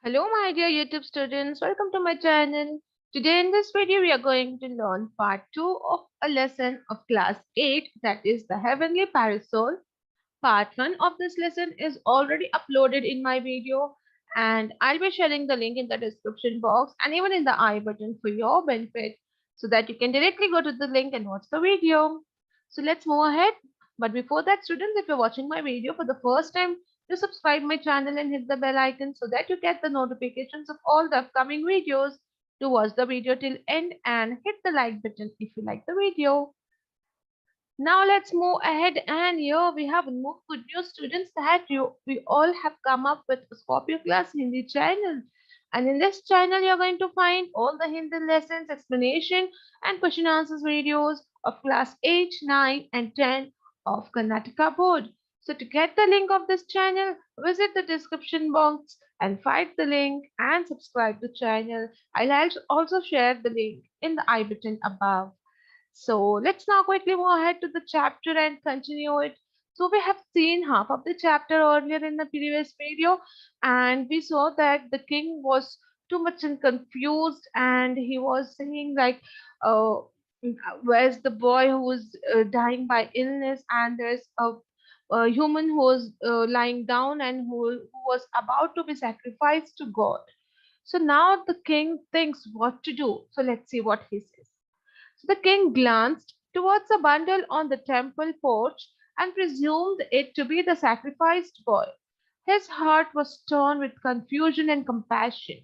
Hello, my dear YouTube students. Welcome to my channel. Today in this video, we are going to learn part 2 of a lesson of class 8, that is the Heavenly Parasol. Part 1 of this lesson is already uploaded in my video, and I'll be sharing the link in the description box and even in the I button for your benefit so that you can directly go to the link and watch the video. So let's move ahead. But before that, students, if you're watching my video for the first time, do subscribe my channel and hit the bell icon so that you get the notifications of all the upcoming videos. To watch the video till end and hit the like button if you like the video. Now let's move ahead, and here we have more good news, students, that we all have come up with a Scorpio class Hindi channel. And in this channel you're going to find all the Hindi lessons, explanation and question answers videos of class 8, 9 and 10 of Karnataka board. So to get the link of this channel, visit the description box and find the link and subscribe to channel. I'll also share the link in the I button above. So let's now quickly move ahead to the chapter and continue it. So we have seen half of the chapter earlier in the previous video, and we saw that the king was too much confused, and he was saying like, uh, where's the boy who was dying by illness, and there's a human who was lying down and who was about to be sacrificed to God. So now the king thinks what to do. So let's see what he says. So the king glanced towards a bundle on the temple porch and presumed it to be the sacrificed boy. His heart was torn with confusion and compassion.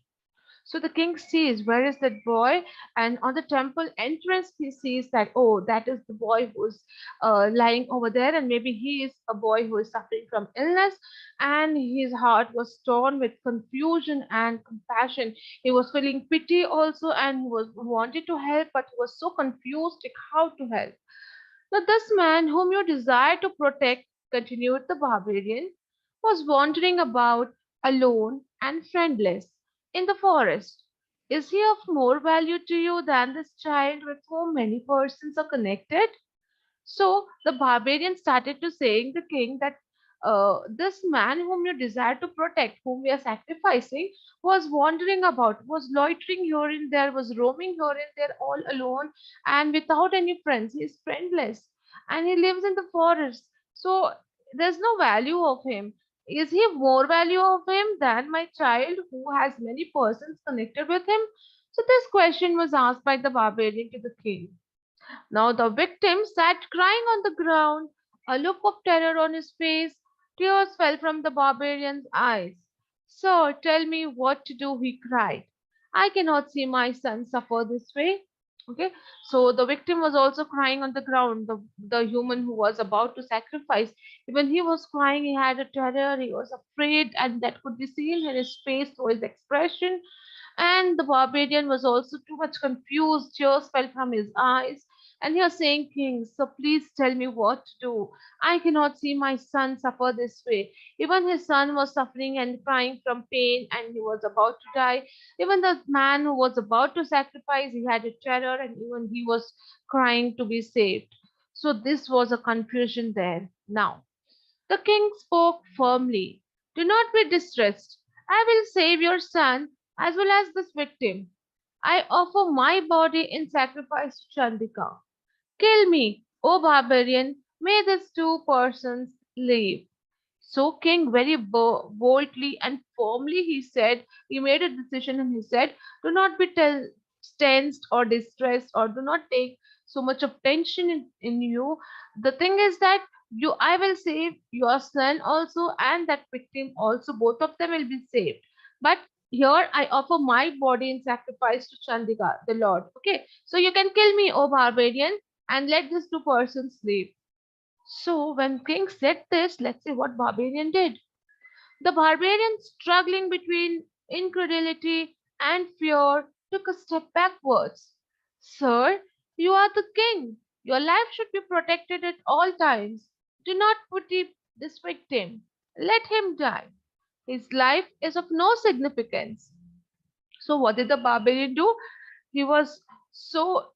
So the king sees where is that boy, and on the temple entrance he sees that, oh, that is the boy who's lying over there, and maybe he is a boy who is suffering from illness, and his heart was torn with confusion and compassion. He was feeling pity also, and he was wanted to help, but he was so confused like how to help. Now this man whom you desire to protect, continued the barbarian, was wandering about alone and friendless in the forest. Is he of more value to you than this child with whom many persons are connected? So the barbarian started to saying the king that this man whom you desire to protect, whom we are sacrificing, was wandering about, was loitering here and there, was roaming here and there all alone and without any friends. He is friendless and he lives in the forest. So there's no value of him. Is he more value of him than my child who has many persons connected with him? So this question was asked by the barbarian to the king. Now the victim sat crying on the ground, a look of terror on his face. Tears fell from the barbarian's eyes. Sir, tell me what to do, he cried. I cannot see my son suffer this way. Okay, so the victim was also crying on the ground, the human who was about to sacrifice. Even he was crying, he had a terror, he was afraid, and that could be seen in his face through his expression. And the barbarian was also too much confused. Tears fell from his eyes. And he was saying, King, so please tell me what to do. I cannot see my son suffer this way. Even his son was suffering and crying from pain, and he was about to die. Even the man who was about to sacrifice, he had a terror, and even he was crying to be saved. So this was a confusion there. Now, the king spoke firmly. Do not be distressed. I will save your son as well as this victim. I offer my body in sacrifice to Chandika. Kill me, O barbarian. May these two persons live. So King very boldly and firmly he said, he made a decision and he said, do not be tensed or distressed, or do not take so much of tension in you. The thing is that I will save your son also and that victim also. Both of them will be saved. But here I offer my body in sacrifice to Chandika, the Lord. Okay. So you can kill me, O barbarian, and let these two persons live. So when King said this, let's see what Barbarian did. The barbarian, struggling between incredulity and fear, took a step backwards. Sir, you are the king. Your life should be protected at all times. Do not pity this victim. Let him die. His life is of no significance. So what did the barbarian do? He was so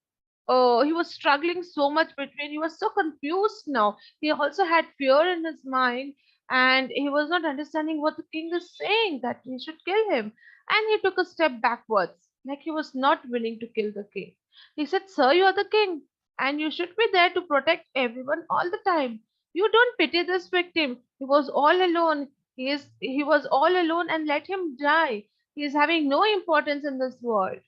he was struggling so much between, he was so confused now. He also had fear in his mind, and he was not understanding what the king is saying, that he should kill him. And he took a step backwards, like he was not willing to kill the king. He said, "Sir, you are the king, and you should be there to protect everyone all the time. You don't pity this victim. He was all alone. He was all alone, and let him die. He is having no importance in this world."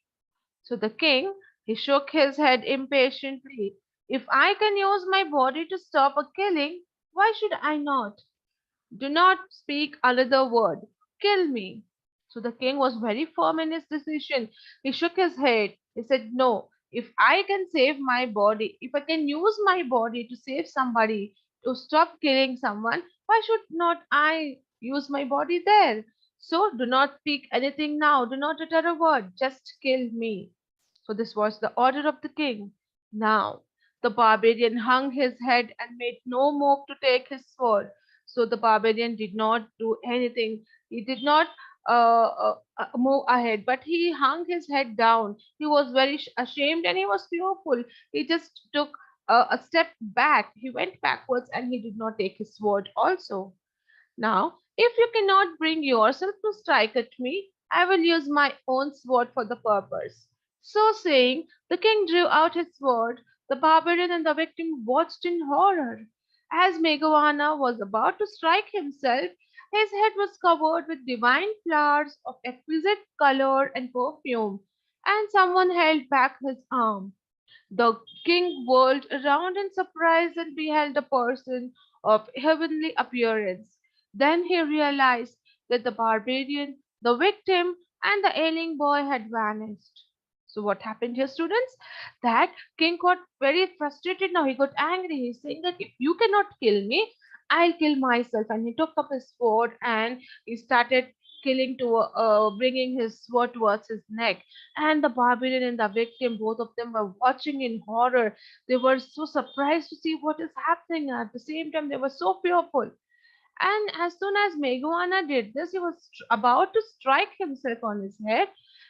So the king, he shook his head impatiently. "If I can use my body to stop a killing, why should I not? Do not speak another word. Kill me." So the king was very firm in his decision. He shook his head. He said, "No, if I can save my body, if I can use my body to save somebody, to stop killing someone, why should not I use my body there? So do not speak anything now. Do not utter a word. Just kill me." So this was the order of the king. Now the barbarian hung his head and made no move to take his sword. So the barbarian did not do anything. He did not move ahead, but he hung his head down. He was very ashamed and he was fearful. He just took a step back. He went backwards and he did not take his sword also. "Now, if you cannot bring yourself to strike at me, I will use my own sword for the purpose." So saying, the king drew out his sword. The barbarian and the victim watched in horror. As Meghwana was about to strike himself, his head was covered with divine flowers of exquisite color and perfume, and someone held back his arm. The king whirled around in surprise and beheld a person of heavenly appearance. Then he realized that the barbarian, the victim, and the ailing boy had vanished. So what happened here, students? That king got very frustrated now. He got angry. He's saying that if you cannot kill me, I'll kill myself. And he took up his sword and he started bringing his sword towards his neck. And the barbarian and the victim, both of them were watching in horror. They were so surprised to see what is happening. At the same time, they were so fearful. And as soon as Meghwana did this, he was about to strike himself on his head.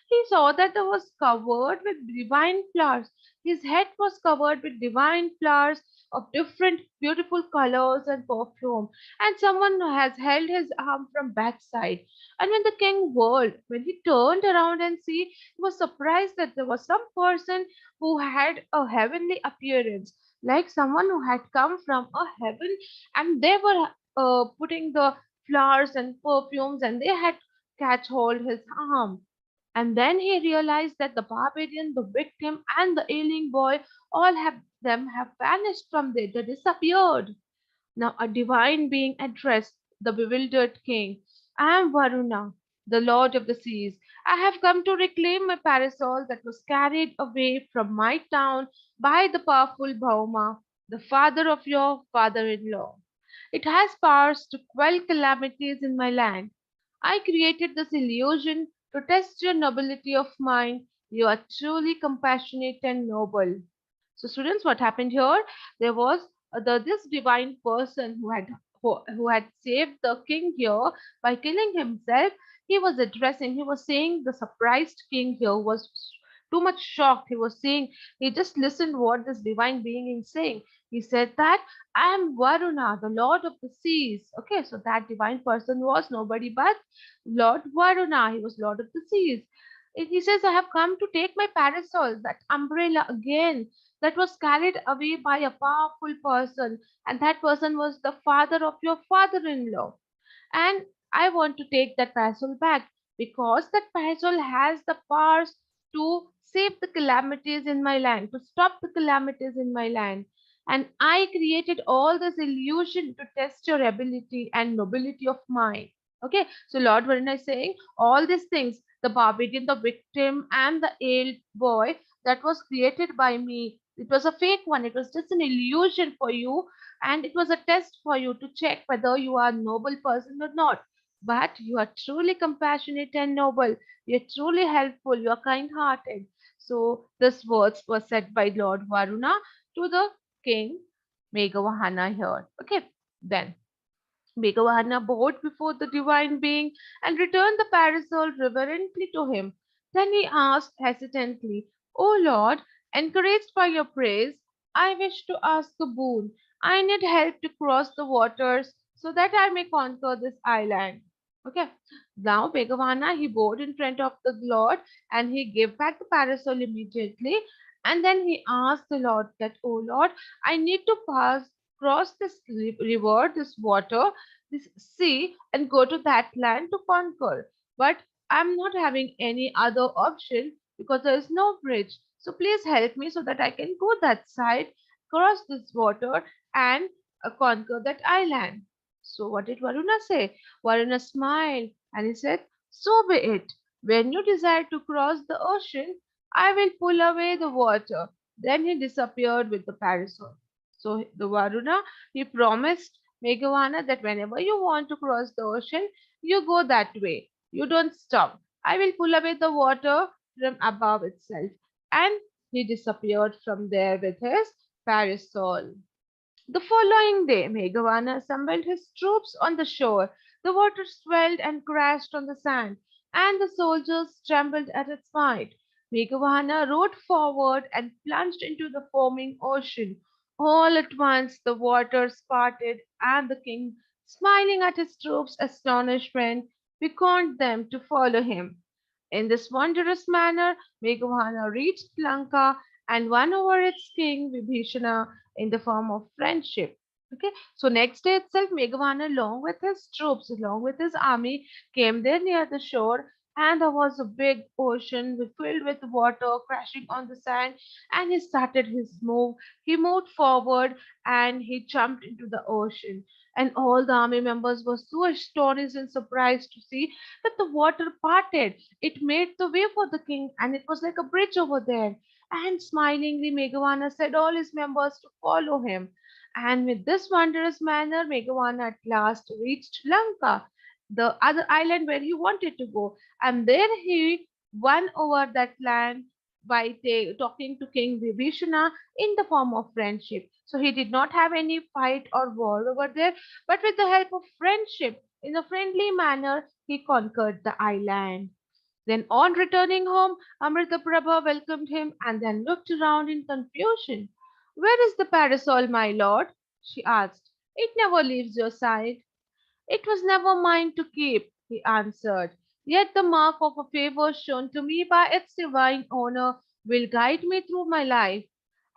He saw that it was covered with divine flowers. His head was covered with divine flowers of different beautiful colors and perfume. And someone has held his arm from backside. And when the king whirled, when he turned around and see, he was surprised that there was some person who had a heavenly appearance, like someone who had come from a heaven, and they were putting the flowers and perfumes, and they had catch hold his arm. And then he realized that the barbarian, the victim, and the ailing boy, all have them have vanished from there. They disappeared. Now a divine being addressed the bewildered king. "I am Varuna, the lord of the seas. I have come to reclaim my parasol that was carried away from my town by the powerful Bhauma, the father of your father-in-law. It has powers to quell calamities in my land. I created this illusion to test your nobility of mind. You are truly compassionate and noble." So, students, what happened here? There was this divine person who had saved the king here by killing himself. He was addressing. He was saying the surprised king here was too much shocked. He was saying he just listened what this divine being is saying. He said that I am Varuna, the Lord of the seas. Okay, so that divine person was nobody but Lord Varuna. He was Lord of the seas. And he says, "I have come to take my parasol, that umbrella again, that was carried away by a powerful person, and that person was the father of your father in law. And I want to take that parasol back because that parasol has the powers to save the calamities in my land, to stop the calamities in my land. And I created all this illusion to test your ability and nobility of mind." Okay, so Lord Varuna is saying all these things, the barbarian, the victim, and the ailed boy, that was created by me. It was a fake one, it was just an illusion for you, and it was a test for you to check whether you are a noble person or not. But you are truly compassionate and noble. You're truly helpful. You're kind-hearted. So this words were said by Lord Varuna to the king Meghavahana here. Okay, then Meghavahana bowed before the divine being and returned the parasol reverently to him. Then he asked hesitantly, "O Lord, encouraged by your praise, I wish to ask a boon. I need help to cross the waters so that I may conquer this island. Okay. Now Begawana he bowed in front of the Lord and he gave back the parasol immediately. And then he asked the Lord that, oh Lord, I need to cross this river, this water, this sea, and go to that land to conquer. But I'm not having any other option because there is no bridge. So please help me so that I can go that side, cross this water, and conquer that island. So what did Varuna say? Varuna smiled and he said, so be it. When you desire to cross the ocean, I will pull away the water. Then he disappeared with the parasol. So the Varuna, he promised Meghavana that whenever you want to cross the ocean, you go that way. You don't stop. I will pull away the water from above itself. And he disappeared from there with his parasol. The following day, Meghavana assembled his troops on the shore. The water swelled and crashed on the sand, and the soldiers trembled at its might. Meghavana rode forward and plunged into the foaming ocean. All at once the waters parted, and the king, smiling at his troops' astonishment, beckoned them to follow him. In this wondrous manner, Meghavana reached Lanka and won over its king Vibhishana in the form of friendship. Okay, so next day itself, Meghavana, along with his troops, along with his army, came there near the shore, and there was a big ocean filled with water crashing on the sand. And he started his move. He moved forward and he jumped into the ocean. And all the army members were so astonished and surprised to see that the water parted. It made the way for the king, and it was like a bridge over there. And smilingly, Meghavana said all his members to follow him. And with this wondrous manner, Meghavana at last reached Lanka, the other island where he wanted to go. And there he won over that land by talking to King Vibhishana in the form of friendship. So he did not have any fight or war over there, but with the help of friendship, in a friendly manner, he conquered the island. Then, on returning home, Amritaprabha welcomed him and then looked around in confusion. Where is the parasol, my lord? She asked. It never leaves your side. It was never mine to keep, he answered. Yet the mark of a favor shown to me by its divine owner will guide me through my life.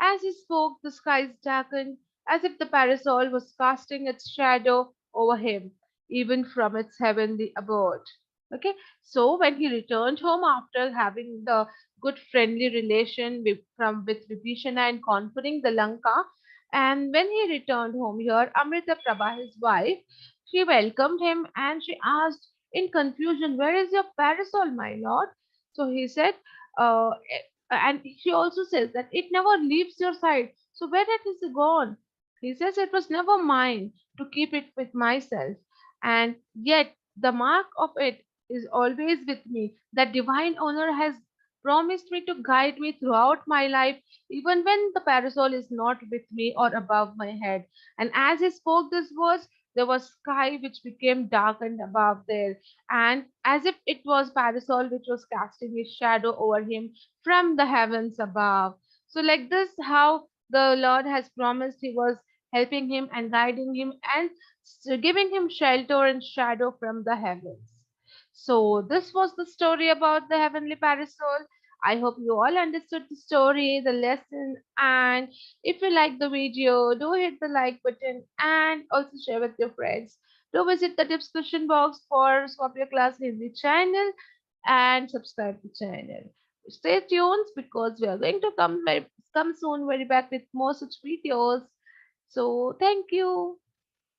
As he spoke, the skies darkened, as if the parasol was casting its shadow over him, even from its heavenly abode. Okay, so when he returned home after having the good friendly relation with Vibhishana and conquering the Lanka, and when he returned home here, Amrita Prabha, his wife, she welcomed him and she asked in confusion, where is your parasol, my lord? So he said, and she also says that it never leaves your side. So where it is gone? He says it was never mine to keep it with myself. And yet the mark of it is always with me. That divine owner has promised me to guide me throughout my life, even when the parasol is not with me or above my head. And as he spoke these words, there was sky which became darkened above there, and as if it was parasol which was casting his shadow over him from the heavens above. So, like this, how the Lord has promised He was helping him and guiding him and giving him shelter and shadow from the heavens. So, this was the story about the heavenly parasol. I hope you all understood the story, the lesson, and if you like the video, do hit the like button and also share with your friends. Do visit the description box for Swap Your Class Hindi channel and subscribe to channel. Stay tuned because we are going to come soon very back with more such videos. So thank you.